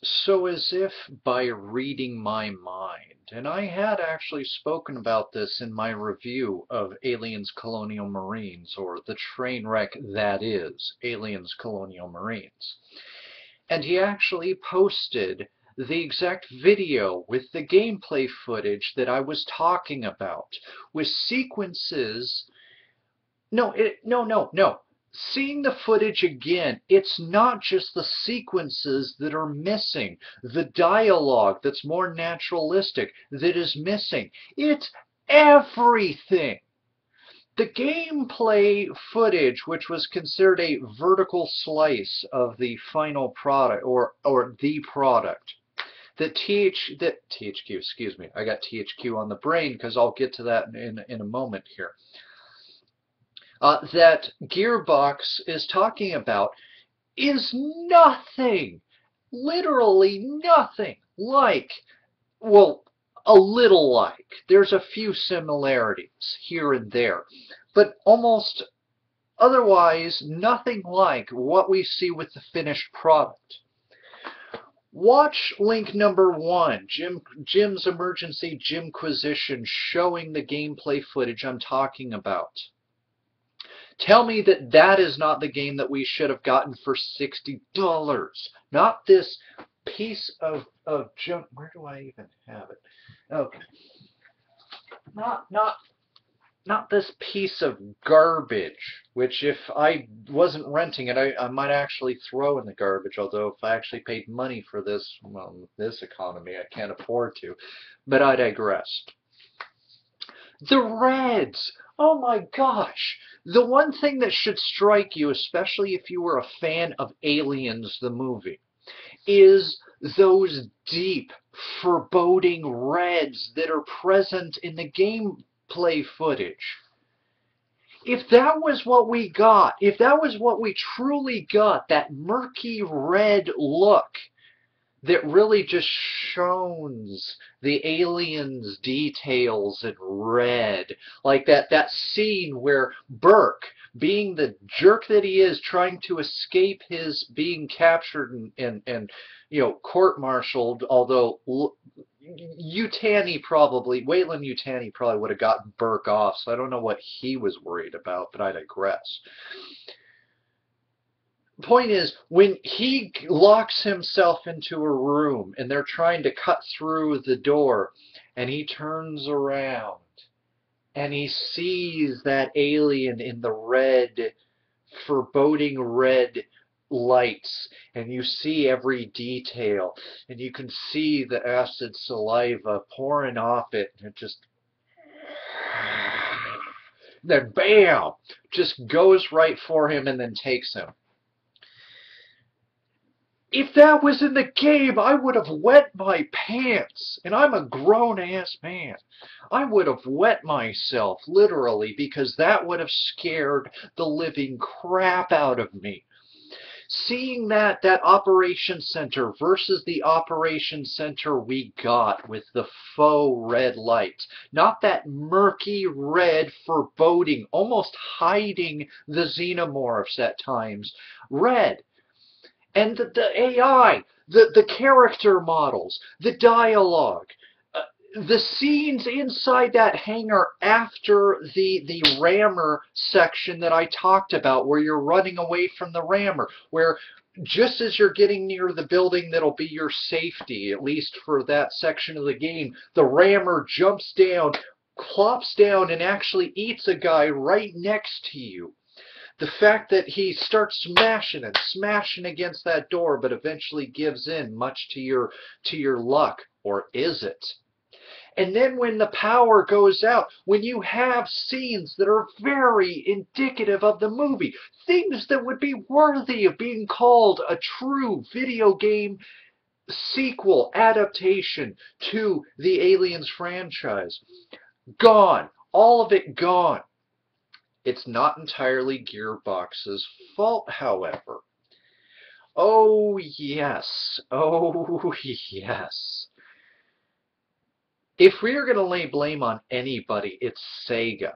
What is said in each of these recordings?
So as if by reading my mind, and I had actually spoken about this in my review of Aliens Colonial Marines, or the train wreck that is Aliens Colonial Marines. And he actually posted the exact video with the gameplay footage that I was talking about, with sequences. No. Seeing the footage again, it's not just the sequences that are missing, the dialogue that's more naturalistic that is missing. It's everything. The gameplay footage, which was considered a vertical slice of the final product, or the product, that THQ, excuse me, I got THQ on the brain because I'll get to that in a moment here. That Gearbox is talking about is nothing, literally nothing like, well, a little like. There's a few similarities here and there, but almost otherwise nothing like what we see with the finished product. Watch link number 1, Jim's Emergency Jimquisition, showing the gameplay footage I'm talking about. Tell me that that is not the game that we should have gotten for $60. Not this piece of junk. Where do I even have it? Okay. Not this piece of garbage, which if I wasn't renting it, I might actually throw in the garbage, although if I actually paid money for this, well, this economy, I can't afford to. But I digress. The Reds! Oh my gosh! The one thing that should strike you, especially if you were a fan of Aliens, the movie, is those deep, foreboding reds that are present in the gameplay footage. If that was what we got, if that was what we truly got, that murky red look, that really just shows the aliens' details in red. Like that scene where Burke, being the jerk that he is, trying to escape his being captured and court-martialed, although Wayland Yutani probably would have gotten Burke off, so I don't know what he was worried about, but I digress. Point is, when he locks himself into a room and they're trying to cut through the door, and he turns around and he sees that alien in the red, foreboding red lights, and you see every detail, and you can see the acid saliva pouring off it, and it just, then bam, just goes right for him and then takes him. If that was in the game, I would have wet my pants. And I'm a grown-ass man. I would have wet myself, literally, because that would have scared the living crap out of me. Seeing that Operation Center versus the Operation Center we got with the faux red lights. Not that murky red foreboding, almost hiding the xenomorphs at times. Red. And the AI, the character models, the dialogue, the scenes inside that hangar after the rammer section that I talked about, where you're running away from the rammer, where just as you're getting near the building that'll be your safety, at least for that section of the game, the rammer jumps down, plops down, and actually eats a guy right next to you. The fact that he starts smashing and smashing against that door, but eventually gives in, much to your luck, or is it? And then when the power goes out, when you have scenes that are very indicative of the movie, things that would be worthy of being called a true video game sequel adaptation to the Aliens franchise, gone. All of it gone. It's not entirely Gearbox's fault, however. Oh, yes. Oh, yes. If we are going to lay blame on anybody, it's Sega.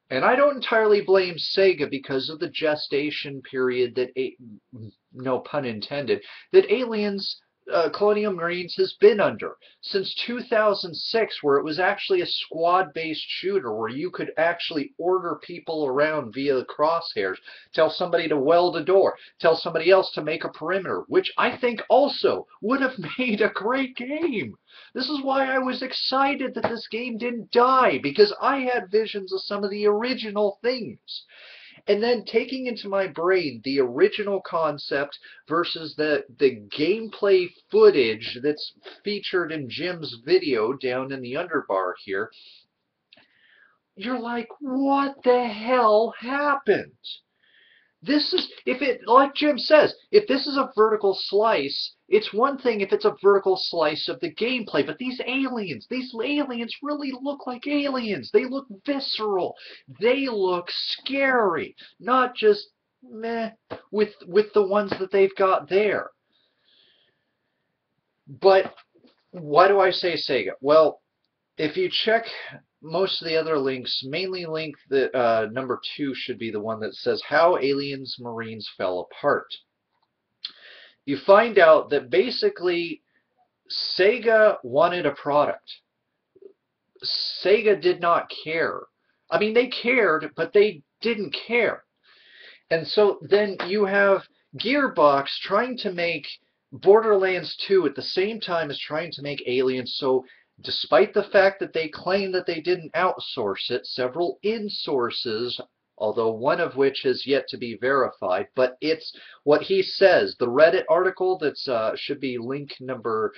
And I don't entirely blame Sega because of the gestation period that, no pun intended, that Aliens Colonial Marines has been under since 2006, where it was actually a squad-based shooter where you could actually order people around via the crosshairs, tell somebody to weld a door, tell somebody else to make a perimeter, which I think also would have made a great game. This is why I was excited that this game didn't die, because I had visions of some of the original things. And then taking into my brain the original concept versus the gameplay footage that's featured in Jim's video down in the underbar here, you're like, what the hell happened? This is, if it, like Jim says, if this is a vertical slice, it's one thing if it's a vertical slice of the gameplay, but these aliens really look like aliens. They look visceral. They look scary, not just meh with the ones that they've got there. But why do I say Sega? Well, if you check most of the other links, mainly link that number 2 should be the one that says How Aliens Marines Fell Apart. You find out that basically Sega wanted a product. Sega did not care. I mean, they cared, but they didn't care. And so then you have Gearbox trying to make Borderlands 2 at the same time as trying to make Aliens. So despite the fact that they claim that they didn't outsource it, several in-sources, although one of which has yet to be verified, but it's what he says. The Reddit article that's should be link number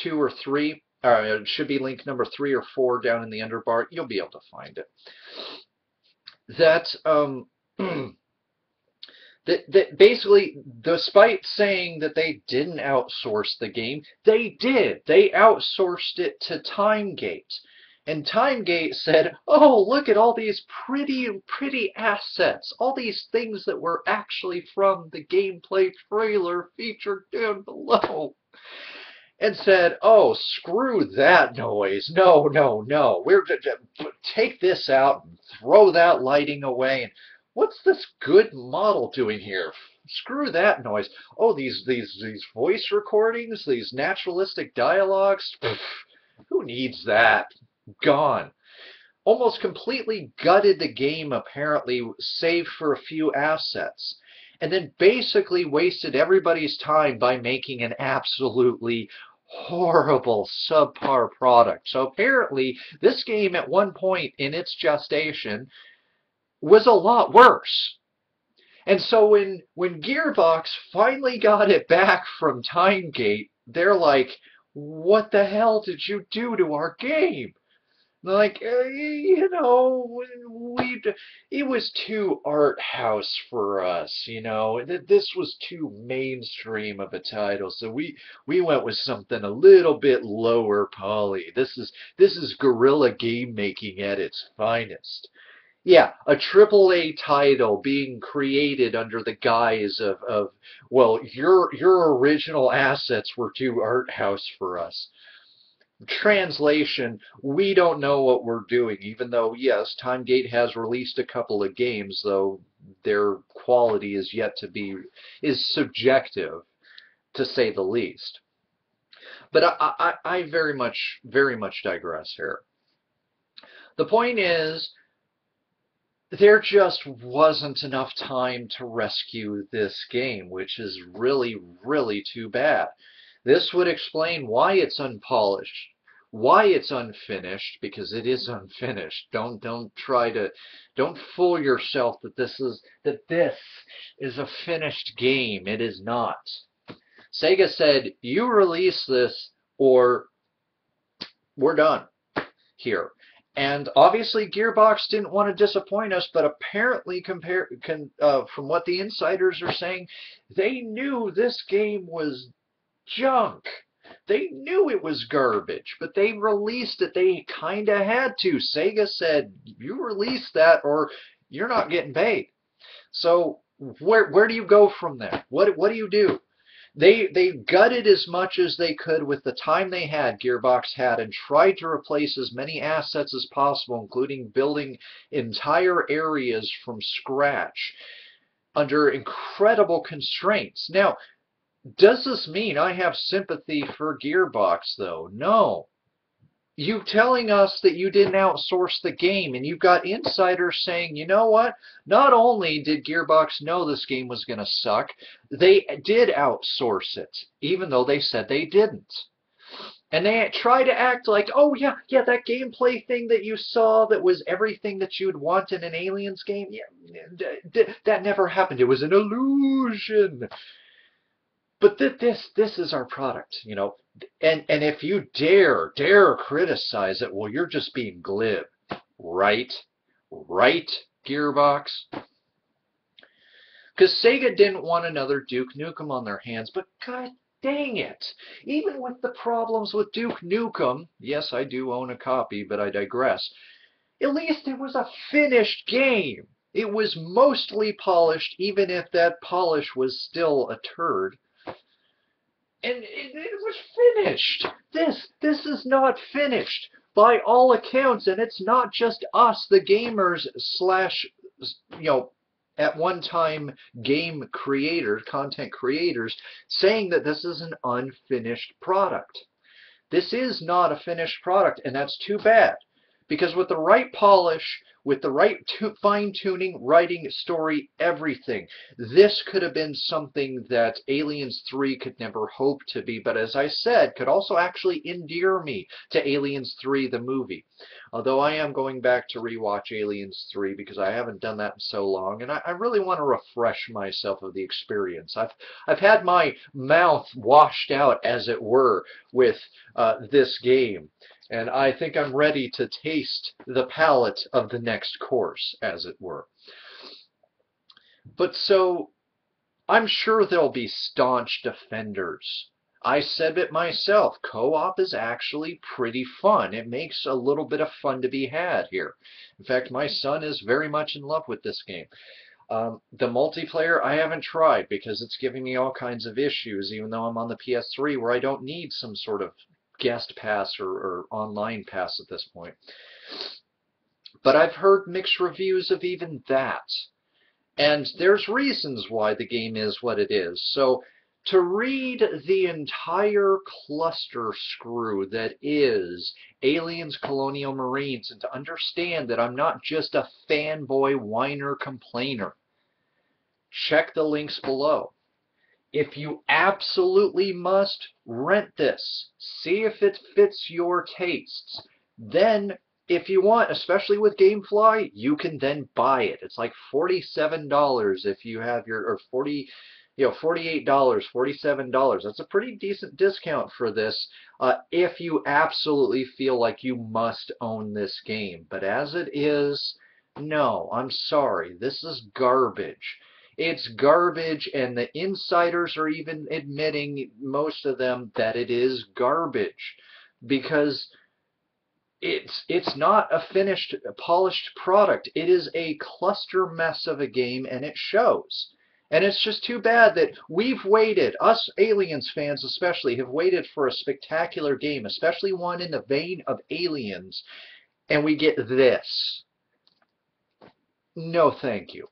2 or 3, it should be link number 3 or 4 down in the underbar. You'll be able to find it. That that basically, despite saying that they didn't outsource the game, they did. They outsourced it to TimeGate. And TimeGate said, oh, look at all these pretty assets, all these things that were actually from the gameplay trailer featured down below. And said, oh, screw that noise. No. We're take this out and throw that lighting away. And what's this good model doing here? Screw that noise. Oh, these voice recordings, these naturalistic dialogues. Pff, who needs that? Gone. Almost completely gutted the game, apparently, save for a few assets. And then basically wasted everybody's time by making an absolutely horrible, subpar product. So apparently, this game at one point in its gestation was a lot worse. And so when Gearbox finally got it back from TimeGate, they're like, what the hell did you do to our game? Like, you know, it was too art house for us, you know. This was too mainstream of a title, so we went with something a little bit lower poly. This is guerrilla game making at its finest. Yeah, a AAA title being created under the guise of well, your original assets were too art house for us. Translation, we don't know what we're doing, even though, yes, TimeGate has released a couple of games, though their quality is yet to be, is subjective, to say the least. But I very much digress here. The point is, there just wasn't enough time to rescue this game, which is really too bad. This would explain why it's unpolished, why it's unfinished, because it is unfinished. Don't fool yourself that this is a finished game. It is not. Sega said, you release this or we're done here. And obviously Gearbox didn't want to disappoint us, but apparently from what the insiders are saying, they knew this game was junk. They knew it was garbage, but they released it. They kind of had to. Sega said, you release that or you're not getting paid. So where do you go from there? What do you do? They gutted as much as they could with the time they had, Gearbox had, and tried to replace as many assets as possible, including building entire areas from scratch under incredible constraints. Now, Does this mean I have sympathy for Gearbox, though? No. You telling us that you didn't outsource the game, and you've got insiders saying, you know what? Not only did Gearbox know this game was going to suck, they did outsource it, even though they said they didn't. And they try to act like, oh yeah, that gameplay thing that you saw that was everything that you'd want in an Aliens game, yeah, that never happened. It was an illusion. But this is our product, you know. And if you dare criticize it, well, you're just being glib, right? Right, Gearbox? Because Sega didn't want another Duke Nukem on their hands, but god dang it! Even with the problems with Duke Nukem, yes, I do own a copy, but I digress. At least it was a finished game. It was mostly polished, even if that polish was still a turd. And it was finished. This is not finished by all accounts, and it's not just us, the gamers slash, you know, at one time game creators, content creators, saying that this is an unfinished product. This is not a finished product, and that's too bad. Because with the right polish, with the right fine-tuning, writing, story, everything, this could have been something that Aliens 3 could never hope to be, but as I said, could also actually endear me to Aliens 3, the movie. Although I am going back to rewatch Aliens 3 because I haven't done that in so long, and I really want to refresh myself of the experience. I've had my mouth washed out, as it were, with this game. And I think I'm ready to taste the palate of the next course, as it were. But so, I'm sure there'll be staunch defenders. I said it myself, co-op is actually pretty fun. It makes a little bit of fun to be had here. In fact, my son is very much in love with this game. The multiplayer I haven't tried because it's giving me all kinds of issues, even though I'm on the PS3 where I don't need some sort of guest pass or online pass at this point. But I've heard mixed reviews of even that. And there's reasons why the game is what it is. So to read the entire cluster screw that is Aliens, Colonial Marines, and to understand that I'm not just a fanboy whiner complainer, check the links below. If you absolutely must, rent this. See if it fits your tastes. Then, if you want, especially with GameFly, you can then buy it. It's like $47 if you have your, or $48, $47. That's a pretty decent discount for this if you absolutely feel like you must own this game. But as it is, no, I'm sorry. This is garbage. It's garbage, and the insiders are even admitting, most of them, that it is garbage because it's not a finished, polished product. It is a cluster mess of a game, and it shows. And it's just too bad that we've waited, us Aliens fans especially, have waited for a spectacular game, especially one in the vein of Aliens, and we get this. No, thank you.